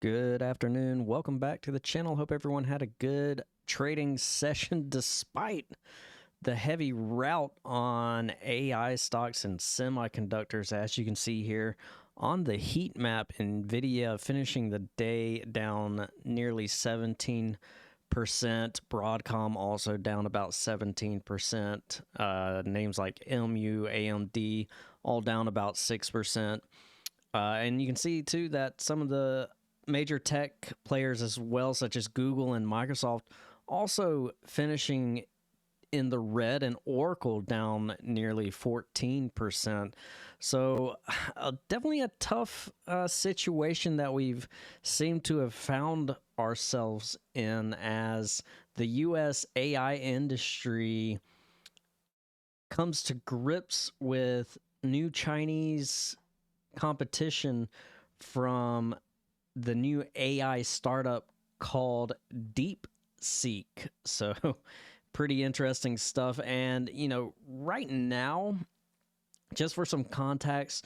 Good afternoon. Welcome back to the channel. Hope everyone had a good trading session despite the heavy rout on AI stocks and semiconductors. As you can see here on the heat map, Nvidia finishing the day down nearly 17%. Broadcom also down about 17%. Names like MU, AMD all down about 6%. And you can see too that some of the major tech players as well, such as Google and Microsoft, also finishing in the red, and Oracle down nearly 14%. So definitely a tough situation that we've seemed to have found ourselves in as the US AI industry comes to grips with new Chinese competition from the new AI startup called DeepSeek. So pretty interesting stuff. And, right now, just for some context,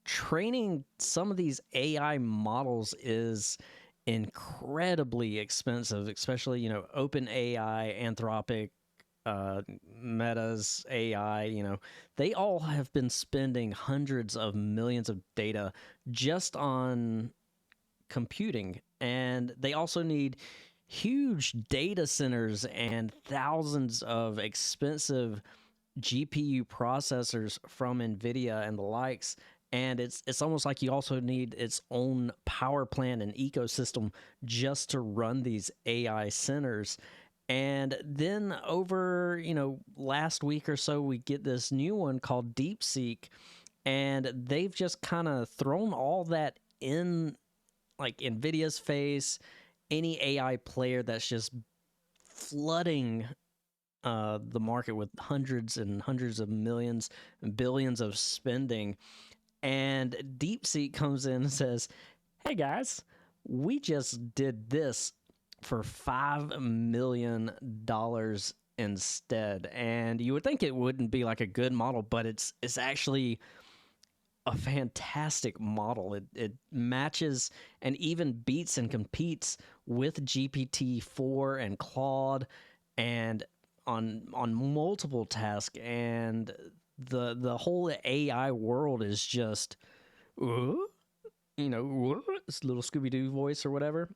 training some of these AI models is incredibly expensive, especially, OpenAI, Anthropic, Meta's AI, they all have been spending hundreds of millions of data just on computing. And they also need huge data centers and thousands of expensive GPU processors from NVIDIA and the likes. And it's almost like you also need its own power plant and ecosystem just to run these AI centers. And then over, last week or so, we get this new one called DeepSeek, and they've just kind of thrown all that in like NVIDIA's face. Any AI player that's just flooding the market with hundreds and hundreds of millions and billions of spending. And DeepSeek comes in and says, hey guys, we just did this for $5 million instead. And you would think it wouldn't be like a good model, but it's actually a fantastic model. It matches and even beats and competes with GPT-4 and Claude, and on multiple tasks. And the whole AI world is just, this little Scooby-Doo voice or whatever.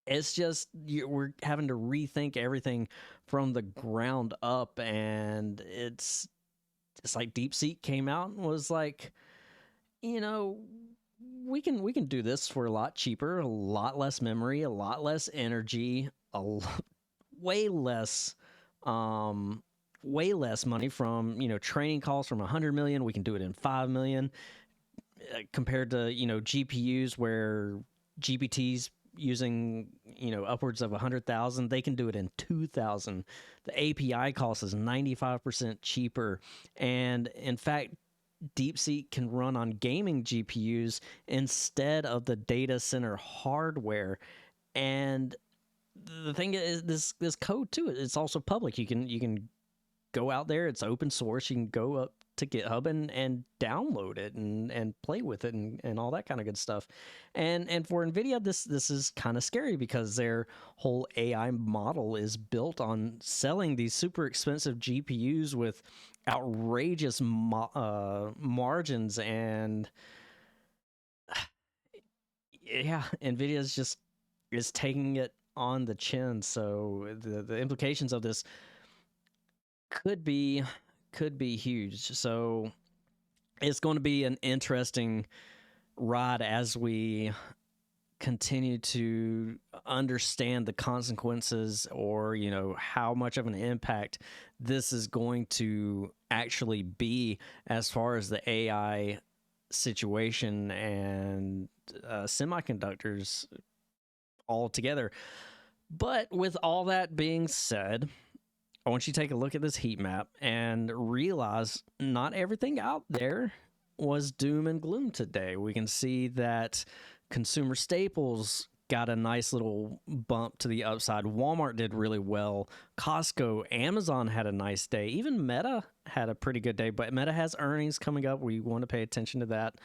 It's just we're having to rethink everything from the ground up, and it's like DeepSeek came out and was like, we can do this for a lot cheaper, a lot less memory, a lot less energy, way less money from training costs. From 100 million we can do it in 5 million, compared to GPUs where GPT's using upwards of 100,000, they can do it in 2,000. The API cost is 95% cheaper, and in fact DeepSeek can run on gaming GPUs instead of the data center hardware. And the thing is, this code too, it's also public. You can go out there, it's open source, you can go up to GitHub and download it and play with it and all that kind of good stuff. And for NVIDIA, this is kind of scary because their whole AI model is built on selling these super expensive GPUs with outrageous margins. And yeah, NVIDIA is taking it on the chin. So the implications of this could be huge. So it's going to be an interesting ride as we continue to understand the consequences, or how much of an impact this is going to actually be as far as the AI situation and semiconductors altogether. But with all that being said, I want you to take a look at this heat map and realize not everything out there was doom and gloom today. We can see that consumer staples got a nice little bump to the upside. Walmart did really well. Costco, Amazon had a nice day. Even Meta had a pretty good day, but Meta has earnings coming up. We want to pay attention to that.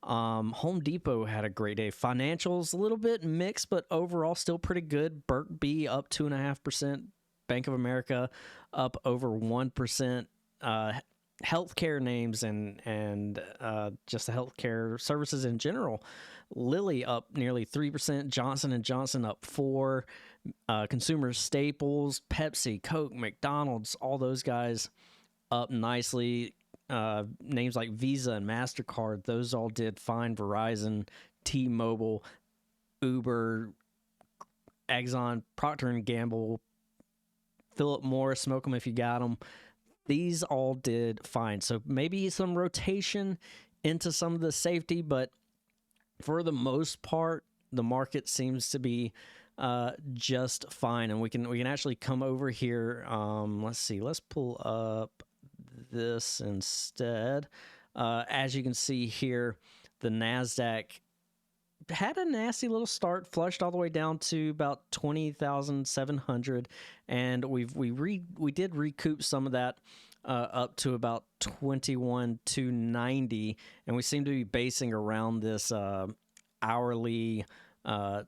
Home Depot had a great day. Financials, a little bit mixed, but overall still pretty good. Burke B up 2.5%. Bank of America up over 1%. Healthcare names and just the healthcare services in general. Lilly up nearly 3%. Johnson & Johnson up 4%. Consumer staples, Pepsi, Coke, McDonald's, all those guys up nicely. Names like Visa and MasterCard, those all did fine. Verizon, T-Mobile, Uber, Exxon, Procter & Gamble, Philip Morris, smoke them if you got them. These all did fine. So maybe some rotation into some of the safety, but for the most part, the market seems to be just fine. And we can actually come over here. Let's see. Let's pull up this instead. As you can see here, the NASDAQ had a nasty little start, flushed all the way down to about 20,700, and we did recoup some of that up to about 21,290, and we seem to be basing around this hourly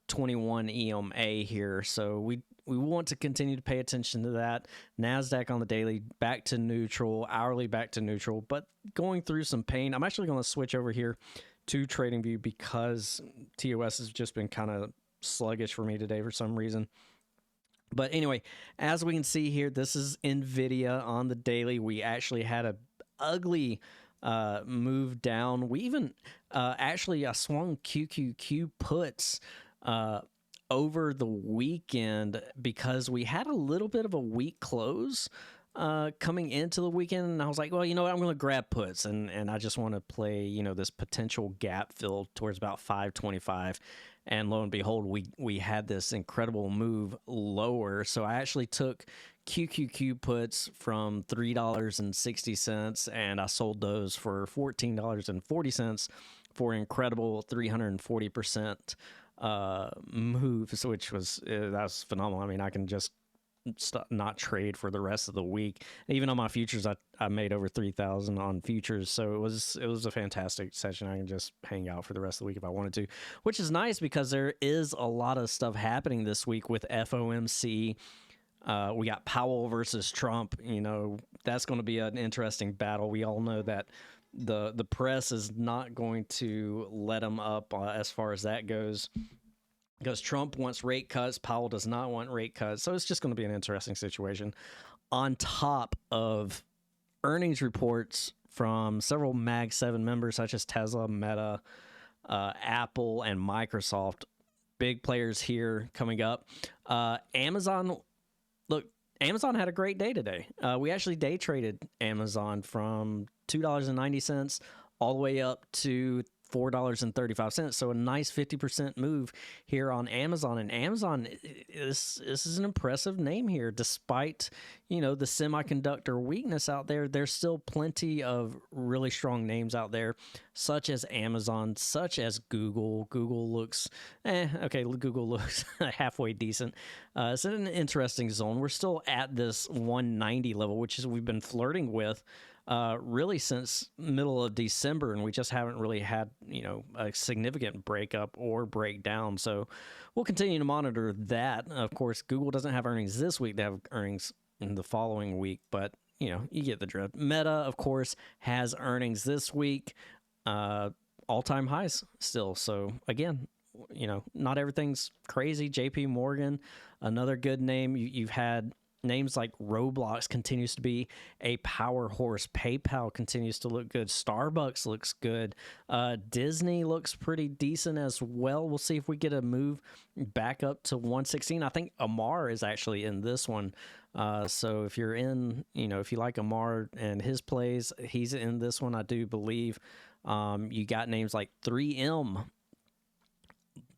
21 EMA here. So we want to continue to pay attention to that. NASDAQ on the daily back to neutral, hourly back to neutral, but going through some pain. I'm actually going to switch over here to TradingView because TOS has just been kind of sluggish for me today for some reason. But anyway, as we can see here, this is NVIDIA on the daily. We actually had a ugly move down. We even I swung QQQ puts over the weekend because we had a little bit of a weak close coming into the weekend, and I was like, well, you know what, I'm going to grab puts, and I just want to play, you know, this potential gap fill towards about 525, and lo and behold, we had this incredible move lower. So I actually took QQQ puts from $3.60, and I sold those for $14.40 for an incredible 340% move, which was that was phenomenal. I mean, I can just not trade for the rest of the week. Even on my futures, I made over 3,000 on futures, so it was a fantastic session. I can just hang out for the rest of the week if I wanted to, which is nice because there is a lot of stuff happening this week with FOMC. We got Powell versus Trump. You know, that's going to be an interesting battle. We all know that the press is not going to let them up as far as that goes, because Trump wants rate cuts, Powell does not want rate cuts. So it's just going to be an interesting situation. On top of earnings reports from several Mag 7 members such as Tesla, Meta, Apple, and Microsoft, big players here coming up. Amazon had a great day today. We actually day traded Amazon from $2.90 all the way up to $4.35. So a nice 50% move here on Amazon. And Amazon, this is an impressive name here. Despite, you know, the semiconductor weakness out there, there's still plenty of really strong names out there, such as Amazon, such as Google. Google looks, Google looks halfway decent. It's in an interesting zone. We're still at this 190 level, which is we've been flirting with really since middle of December, and we just haven't really had, you know, a significant breakup or breakdown. So we'll continue to monitor that. Of course, Google doesn't have earnings this week. They have earnings in the following week, but, you know, you get the drift. Meta, of course, has earnings this week, all-time highs still. So again, you know, not everything's crazy. JP Morgan, another good name. You've had names like Roblox continues to be a power horse. PayPal continues to look good. Starbucks looks good. Disney looks pretty decent as well. We'll see if we get a move back up to 116. I think Amar is actually in this one. So if you're in, you know, if you like Amar and his plays, he's in this one, I do believe. You got names like 3M.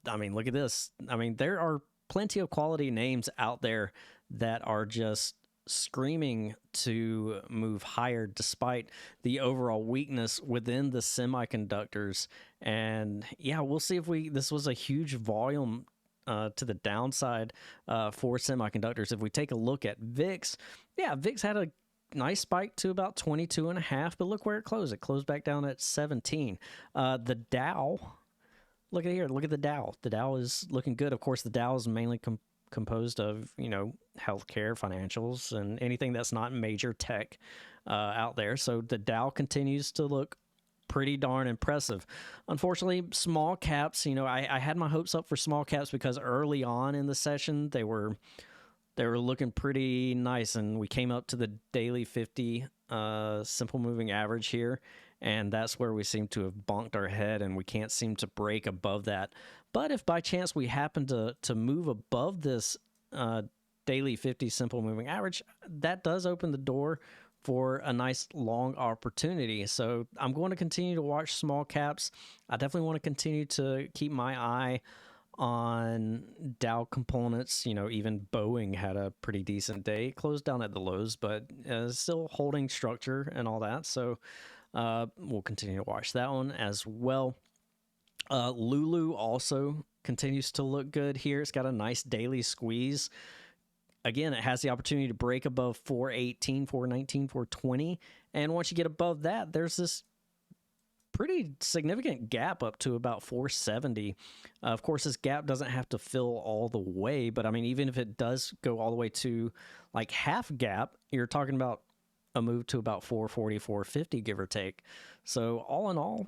I mean, look at this. I mean, there are plenty of quality names out there that are just screaming to move higher despite the overall weakness within the semiconductors. And yeah, we'll see if this was a huge volume to the downside for semiconductors. If we take a look at VIX, yeah, VIX had a nice spike to about 22.5, but look where it closed. It closed back down at 17. The Dow, look at here. Look at the Dow. The Dow is looking good. Of course, the Dow is mainly composed of, healthcare, financials, and anything that's not major tech out there. So the Dow continues to look pretty darn impressive. Unfortunately, small caps, I had my hopes up for small caps because early on in the session, they were looking pretty nice, and we came up to the daily 50 simple moving average here, and that's where we seem to have bonked our head, and we can't seem to break above that. But if by chance we happen to move above this daily 50 simple moving average, that does open the door for a nice long opportunity. So I'm going to continue to watch small caps. I definitely want to continue to keep my eye on Dow components. Even Boeing had a pretty decent day. It closed down at the lows, but still holding structure and all that. So we'll continue to watch that one as well. Lulu also continues to look good here. It's got a nice daily squeeze. Again, it has the opportunity to break above 418, 419, 420. And once you get above that, there's this pretty significant gap up to about 470. Of course, this gap doesn't have to fill all the way, but I mean, even if it does go all the way to like half gap, you're talking about a move to about 440, 450, give or take. So all in all,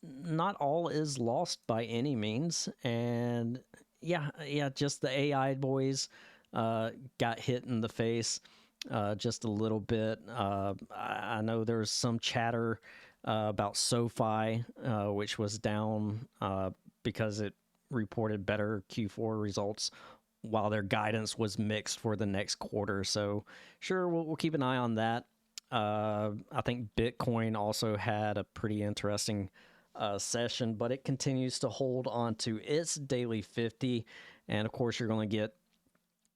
not all is lost by any means. And yeah, just the AI boys got hit in the face just a little bit. I know there's some chatter about SoFi, which was down because it reported better Q4 results while their guidance was mixed for the next quarter. So sure, we'll keep an eye on that. I think Bitcoin also had a pretty interesting session, but it continues to hold on to its daily 50. And of course, you're going to get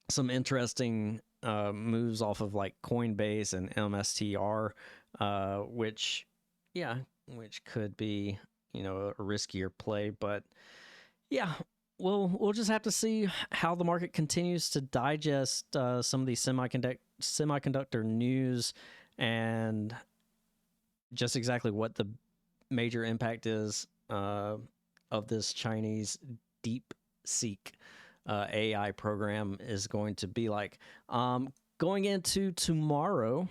some interesting moves off of like Coinbase and MSTR, which could be, a riskier play. But yeah, we'll just have to see how the market continues to digest some of these semiconductor news and just exactly what the major impact is of this Chinese DeepSeek AI program is going to be like. Going into tomorrow,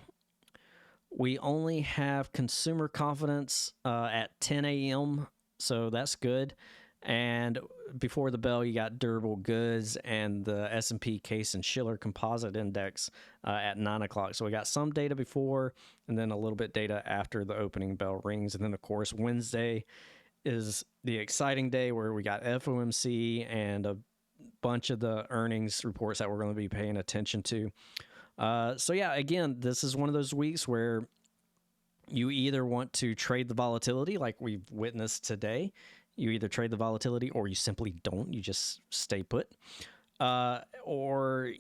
we only have consumer confidence at 10 a.m., so that's good. And before the bell, you got durable goods and the S&P Case and Shiller Composite Index at 9 o'clock. So we got some data before and then a little bit data after the opening bell rings. And then, of course, Wednesday is the exciting day where we got FOMC and a bunch of the earnings reports that we're going to be paying attention to. So yeah, again, this is one of those weeks where you either want to trade the volatility like we've witnessed today. You either trade the volatility or you simply don't. You just stay put. Or,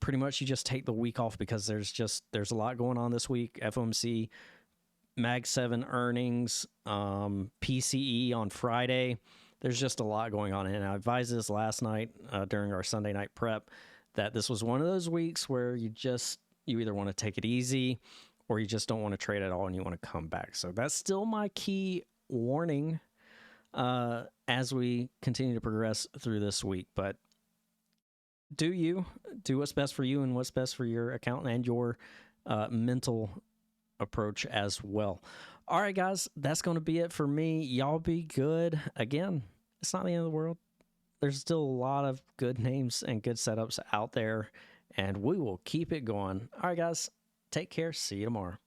pretty much you just take the week off because there's a lot going on this week. FOMC, Mag 7 earnings, PCE on Friday. There's just a lot going on. And I advised this last night during our Sunday night prep that this was one of those weeks where you either want to take it easy or you just don't want to trade at all and you want to come back. So that's still my key warning as we continue to progress through this week. But do what's best for you and what's best for your account and your mental approach as well. All right, guys, that's going to be it for me. Y'all be good. Again, it's not the end of the world. There's still a lot of good names and good setups out there, and we will keep it going. All right, guys, take care. See you tomorrow.